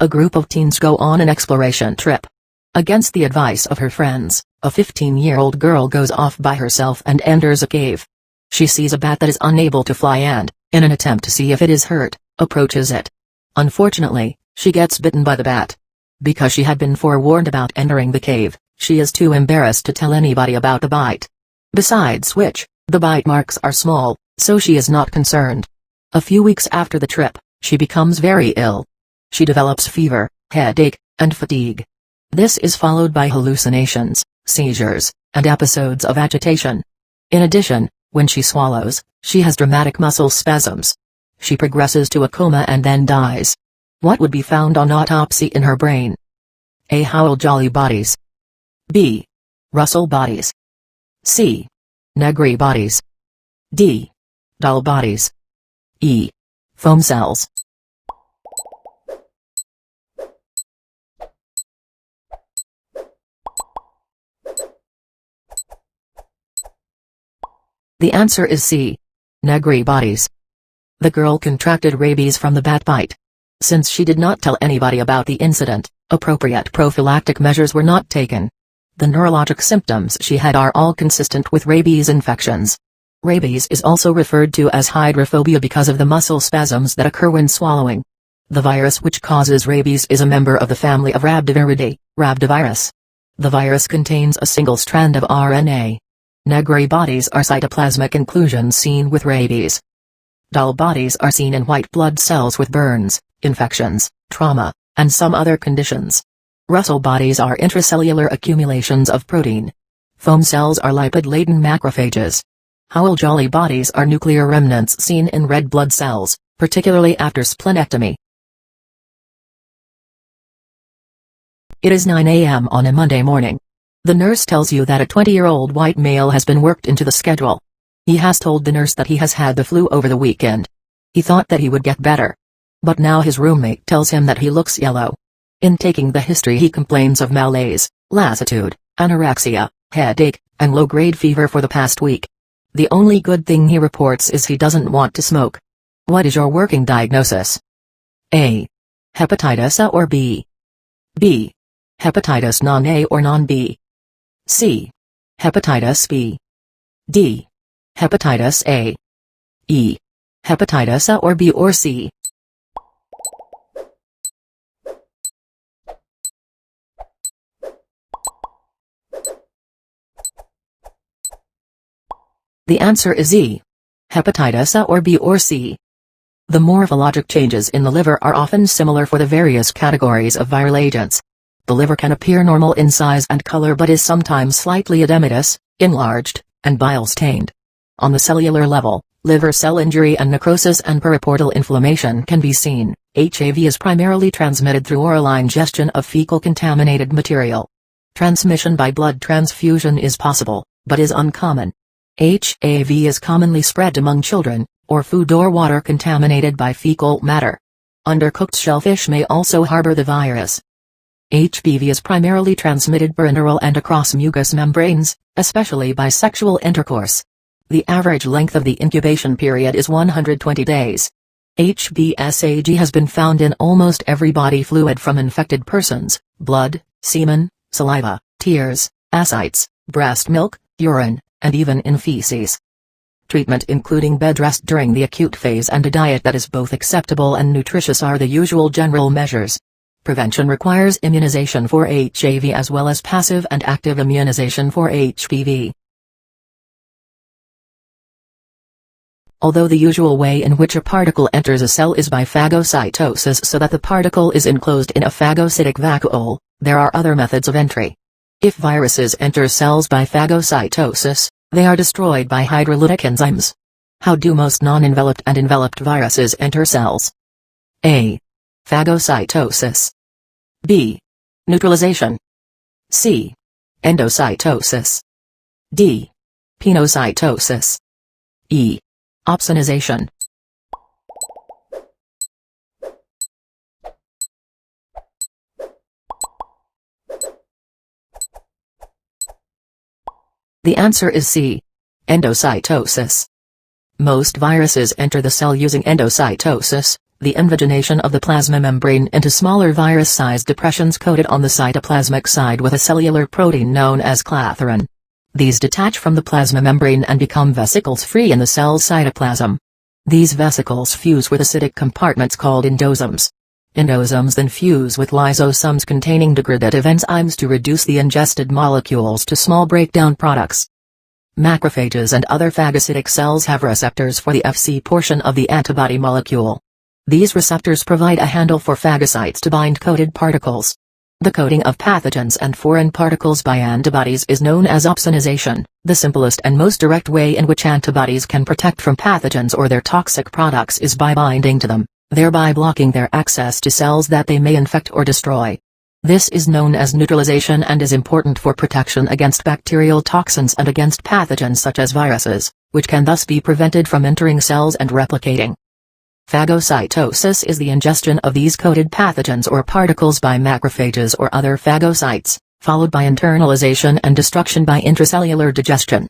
A group of teens go on an exploration trip. Against the advice of her friends, a 15-year-old girl goes off by herself and enters a cave. She sees a bat that is unable to fly and, in an attempt to see if it is hurt, approaches it. Unfortunately, she gets bitten by the bat. Because she had been forewarned about entering the cave, she is too embarrassed to tell anybody about the bite. Besides which, the bite marks are small, so she is not concerned. A few weeks after the trip, she becomes very ill. She develops fever, headache, and fatigue. This is followed by hallucinations, seizures, and episodes of agitation. In addition, when she swallows, she has dramatic muscle spasms. She progresses to a coma and then dies. What would be found on autopsy in her brain? A. Howell Jolly bodies. B. Russell bodies. C. Negri bodies. D. Dull bodies. E. Foam cells. The answer is C. Negri bodies. The girl contracted rabies from the bat bite. Since she did not tell anybody about the incident, appropriate prophylactic measures were not taken. The neurologic symptoms she had are all consistent with rabies infections. Rabies is also referred to as hydrophobia because of the muscle spasms that occur when swallowing. The virus which causes rabies is a member of the family of Rhabdiviridae, rhabdovirus. The virus contains a single strand of RNA. Negri bodies are cytoplasmic inclusions seen with rabies. Dull bodies are seen in white blood cells with burns, infections, trauma, and some other conditions. Russell bodies are intracellular accumulations of protein. Foam cells are lipid-laden macrophages. Howell-Jolly bodies are nuclear remnants seen in red blood cells, particularly after splenectomy. It is 9 a.m. on a Monday morning. The nurse tells you that a 20-year-old white male has been worked into the schedule. He has told the nurse that he has had the flu over the weekend. He thought that he would get better. But now his roommate tells him that he looks yellow. In taking the history he complains of malaise, lassitude, anorexia, headache, and low-grade fever for the past week. The only good thing he reports is he doesn't want to smoke. What is your working diagnosis? A. Hepatitis A or B? B. Hepatitis non-A or non-B? C. Hepatitis B. D. Hepatitis A. E. Hepatitis A or B or C? The answer is E. Hepatitis A or B or C. The morphologic changes in the liver are often similar for the various categories of viral agents. The liver can appear normal in size and color but is sometimes slightly edematous, enlarged, and bile-stained. On the cellular level, liver cell injury and necrosis and periportal inflammation can be seen. HAV is primarily transmitted through oral ingestion of fecal contaminated material. Transmission by blood transfusion is possible, but is uncommon. HAV is commonly spread among children, or food or water contaminated by fecal matter. Undercooked shellfish may also harbor the virus. HBV is primarily transmitted parenteral and across mucous membranes, especially by sexual intercourse. The average length of the incubation period is 120 days. HBsAg has been found in almost every body fluid from infected persons: blood, semen, saliva, tears, ascites, breast milk, urine, and even in feces. Treatment including bed rest during the acute phase and a diet that is both acceptable and nutritious are the usual general measures. Prevention requires immunization for HAV as well as passive and active immunization for HBV. Although the usual way in which a particle enters a cell is by phagocytosis so that the particle is enclosed in a phagocytic vacuole, there are other methods of entry. If viruses enter cells by phagocytosis, they are destroyed by hydrolytic enzymes. How do most non-enveloped and enveloped viruses enter cells? A. Phagocytosis. B. Neutralization. C. Endocytosis. D. Pinocytosis. E. Oxinization. The answer is C. Endocytosis. Most viruses enter the cell using endocytosis, the invagination of the plasma membrane into smaller virus-sized depressions coated on the cytoplasmic side with a cellular protein known as clathrin. These detach from the plasma membrane and become vesicles free in the cell's cytoplasm. These vesicles fuse with acidic compartments called endosomes. Endosomes then fuse with lysosomes containing degradative enzymes to reduce the ingested molecules to small breakdown products. Macrophages and other phagocytic cells have receptors for the Fc portion of the antibody molecule. These receptors provide a handle for phagocytes to bind coated particles. The coating of pathogens and foreign particles by antibodies is known as oxinization. The simplest and most direct way in which antibodies can protect from pathogens or their toxic products is by binding to them, thereby blocking their access to cells that they may infect or destroy. This is known as neutralization and is important for protection against bacterial toxins and against pathogens such as viruses, which can thus be prevented from entering cells and replicating. Phagocytosis is the ingestion of these coated pathogens or particles by macrophages or other phagocytes, followed by internalization and destruction by intracellular digestion.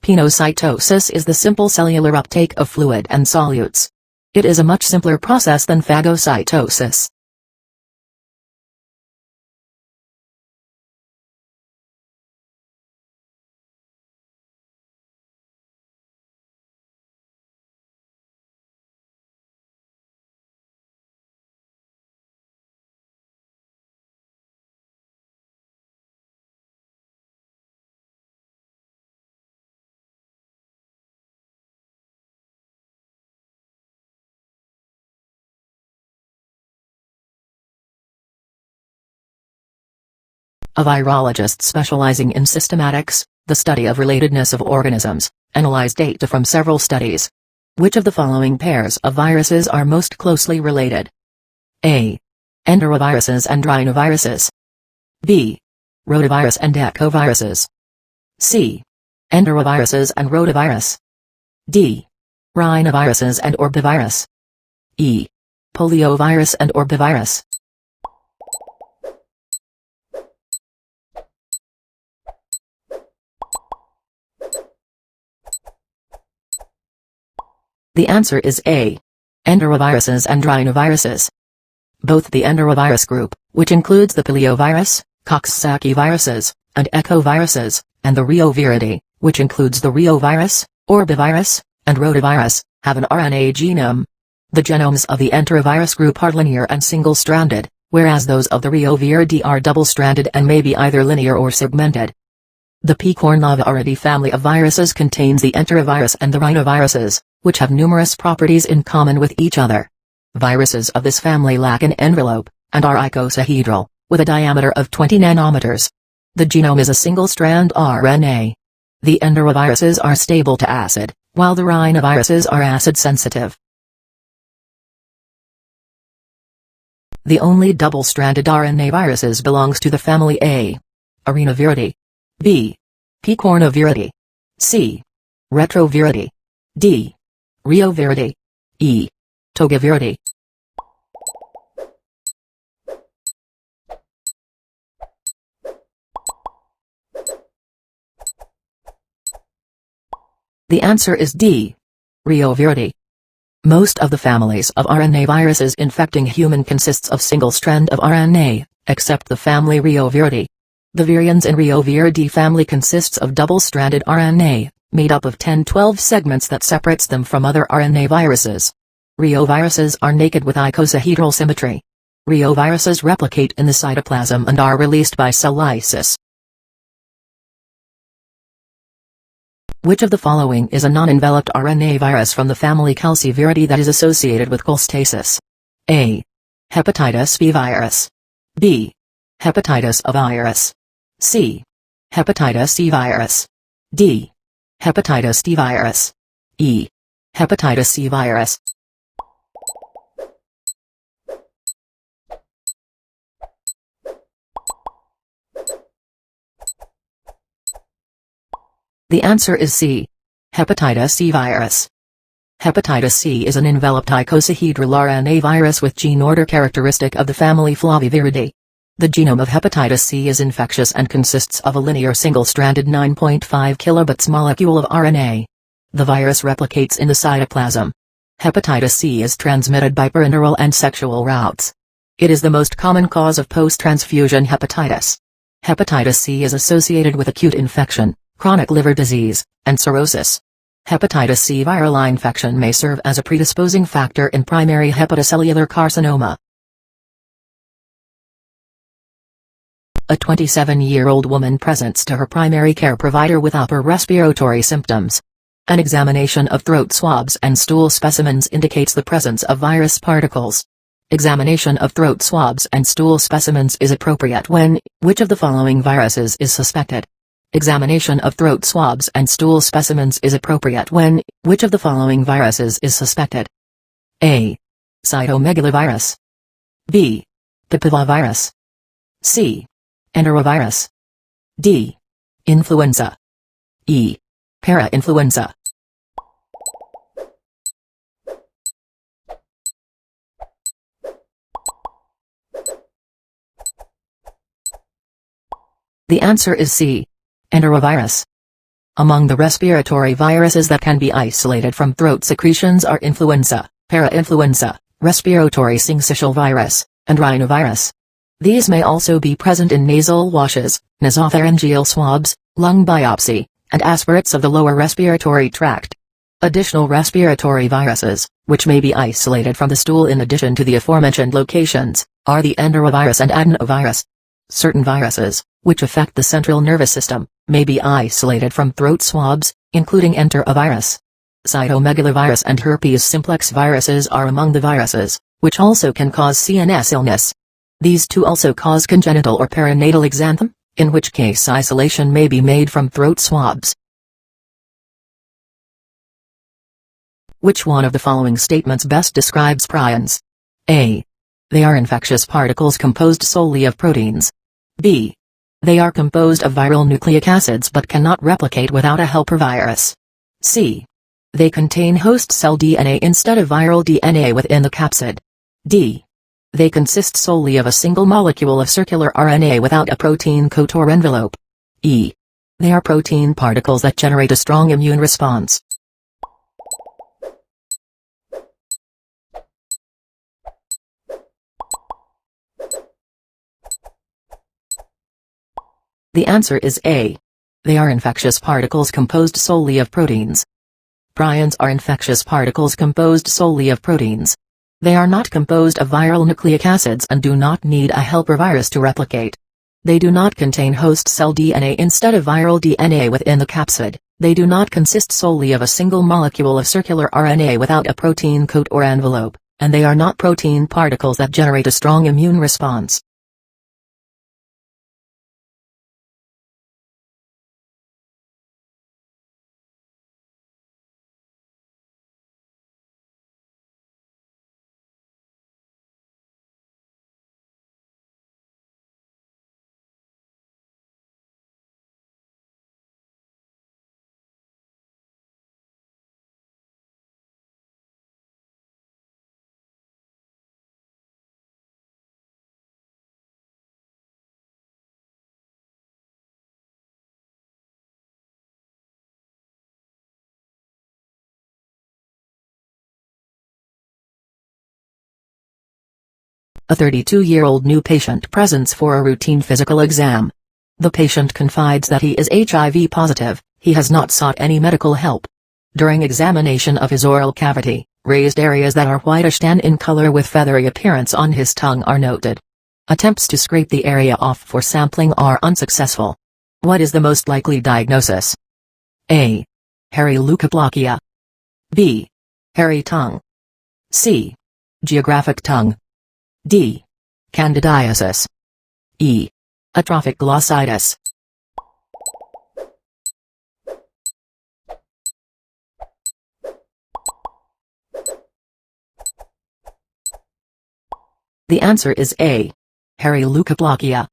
Pinocytosis is the simple cellular uptake of fluid and solutes. It is a much simpler process than phagocytosis. A virologist specializing in systematics, the study of relatedness of organisms, analyzed data from several studies. Which of the following pairs of viruses are most closely related? A. Enteroviruses and rhinoviruses. B. Rotavirus and echoviruses. C. Enteroviruses and rotavirus. D. Rhinoviruses and orbivirus. E. Poliovirus and orbivirus. The answer is A. Enteroviruses and rhinoviruses. Both the enterovirus group, which includes the poliovirus, Coxsackie viruses, and echoviruses, and the Reoviridae, which includes the reovirus, orbivirus, and rotavirus, have an RNA genome. The genomes of the enterovirus group are linear and single-stranded, whereas those of the Reoviridae are double-stranded and may be either linear or segmented. The Picornaviridae family of viruses contains the enterovirus and the rhinoviruses, which have numerous properties in common with each other. Viruses of this family lack an envelope, and are icosahedral, with a diameter of 20 nanometers. The genome is a single-strand RNA. The enteroviruses are stable to acid, while the rhinoviruses are acid-sensitive. The only double-stranded RNA viruses belongs to the family A. Arenoviridae. B. Picornaviridae. C. Retroviridae. D. Reoviridae. E. Togaviridae. The answer is D. Reoviridae. Most of the families of RNA viruses infecting human consists of single strand of RNA, except the family Reoviridae. The virions in Reoviridae family consists of double-stranded RNA, made up of 10-12 segments that separates them from other RNA viruses. Reoviruses are naked with icosahedral symmetry. Reoviruses replicate in the cytoplasm and are released by cell lysis. Which of the following is a non-enveloped RNA virus from the family Calciviridae that is associated with cholestasis? A. Hepatitis B virus. B. Hepatitis A virus. C. Hepatitis C virus. D. Hepatitis D virus. E. Hepatitis C virus. The answer is C. Hepatitis C virus. Hepatitis C is an enveloped icosahedral RNA virus with gene order characteristic of the family Flaviviridae. The genome of hepatitis C is infectious and consists of a linear single-stranded 9.5 kilobits molecule of RNA. The virus replicates in the cytoplasm. Hepatitis C is transmitted by parenteral and sexual routes. It is the most common cause of post-transfusion hepatitis. Hepatitis C is associated with acute infection, chronic liver disease, and cirrhosis. Hepatitis C viral infection may serve as a predisposing factor in primary hepatocellular carcinoma. A 27-year-old woman presents to her primary care provider with upper respiratory symptoms. An examination of throat swabs and stool specimens indicates the presence of virus particles. Examination of throat swabs and stool specimens is appropriate when, which of the following viruses is suspected? Examination of throat swabs and stool specimens is appropriate when, which of the following viruses is suspected? A. Cytomegalovirus. B. Papillavirus. C. Enterovirus. D. Influenza. E. Parainfluenza. The answer is C. Enterovirus. Among the respiratory viruses that can be isolated from throat secretions are influenza, parainfluenza, respiratory syncytial virus, and rhinovirus. These may also be present in nasal washes, nasopharyngeal swabs, lung biopsy, and aspirates of the lower respiratory tract. Additional respiratory viruses, which may be isolated from the stool in addition to the aforementioned locations, are the enterovirus and adenovirus. Certain viruses, which affect the central nervous system, may be isolated from throat swabs, including enterovirus. Cytomegalovirus and herpes simplex viruses are among the viruses, which also can cause CNS illness. These two also cause congenital or perinatal exanthem, in which case isolation may be made from throat swabs. Which one of the following statements best describes prions? A. They are infectious particles composed solely of proteins. B. They are composed of viral nucleic acids but cannot replicate without a helper virus. C. They contain host cell DNA instead of viral DNA within the capsid. D. They consist solely of a single molecule of circular RNA without a protein coat or envelope. E. They are protein particles that generate a strong immune response. The answer is A. They are infectious particles composed solely of proteins. Prions are infectious particles composed solely of proteins. They are not composed of viral nucleic acids and do not need a helper virus to replicate. They do not contain host cell DNA instead of viral DNA within the capsid. They do not consist solely of a single molecule of circular RNA without a protein coat or envelope, and they are not protein particles that generate a strong immune response. A 32-year-old new patient presents for a routine physical exam. The patient confides that he is HIV positive. He has not sought any medical help. During examination of his oral cavity, raised areas that are whitish tan in color with feathery appearance on his tongue are noted. Attempts to scrape the area off for sampling are unsuccessful. What is the most likely diagnosis? A. Hairy leukoplakia. B. Hairy tongue. C. Geographic tongue. D. Candidiasis. E. Atrophic glossitis. The answer is A. Hairy leukoplakia.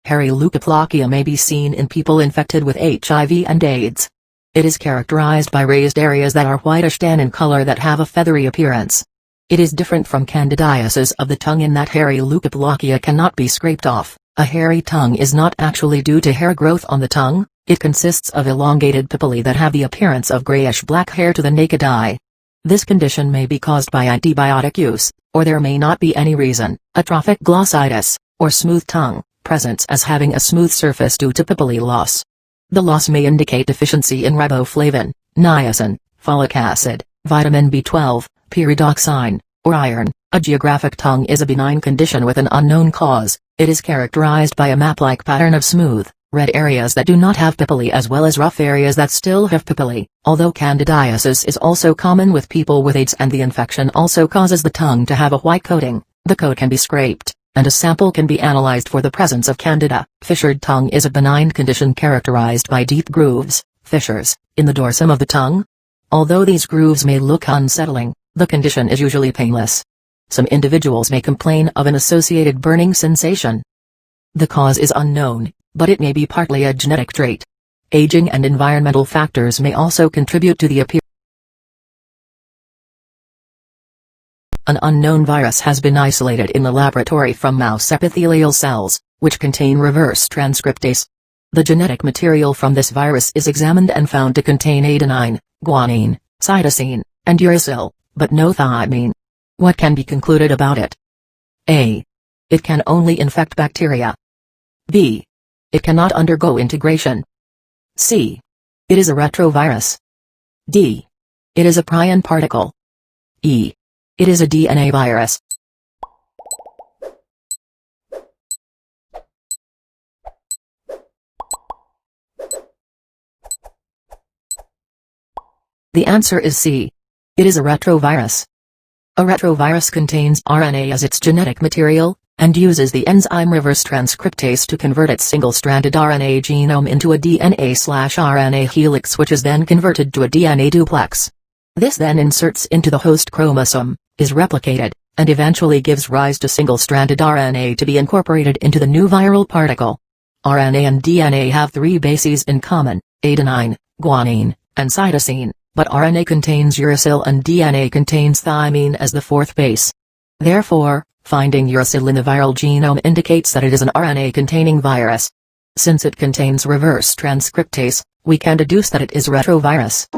Hairy leukoplakia may be seen in people infected with HIV and AIDS. It is characterized by raised areas that are whitish tan in color that have a feathery appearance. It is different from candidiasis of the tongue in that hairy leukoplakia cannot be scraped off. A hairy tongue is not actually due to hair growth on the tongue, it consists of elongated papillae that have the appearance of grayish-black hair to the naked eye. This condition may be caused by antibiotic use, or there may not be any reason. Atrophic glossitis, or smooth tongue, presents as having a smooth surface due to papillary loss. The loss may indicate deficiency in riboflavin, niacin, folic acid, vitamin B12, pyridoxine, or iron. A geographic tongue is a benign condition with an unknown cause. It is characterized by a map-like pattern of smooth, red areas that do not have papillae as well as rough areas that still have papillae. Although candidiasis is also common with people with AIDS and the infection also causes the tongue to have a white coating, the coat can be scraped, and a sample can be analyzed for the presence of candida. Fissured tongue is a benign condition characterized by deep grooves, fissures, in the dorsum of the tongue. Although these grooves may look unsettling, the condition is usually painless. Some individuals may complain of an associated burning sensation. The cause is unknown, but it may be partly a genetic trait. Aging and environmental factors may also contribute to the appearance. An unknown virus has been isolated in the laboratory from mouse epithelial cells, which contain reverse transcriptase. The genetic material from this virus is examined and found to contain adenine, guanine, cytosine, and uracil, but no thymine. What can be concluded about it? A. It can only infect bacteria. B. It cannot undergo integration. C. It is a retrovirus. D. It is a prion particle. E. It is a DNA virus. The answer is C. It is a retrovirus. A retrovirus contains RNA as its genetic material, and uses the enzyme reverse transcriptase to convert its single-stranded RNA genome into a DNA/RNA helix, which is then converted to a DNA duplex. This then inserts into the host chromosome, is replicated, and eventually gives rise to single-stranded RNA to be incorporated into the new viral particle. RNA and DNA have three bases in common, adenine, guanine, and cytosine, but RNA contains uracil and DNA contains thymine as the fourth base. Therefore, finding uracil in the viral genome indicates that it is an RNA-containing virus. Since it contains reverse transcriptase, we can deduce that it is retrovirus.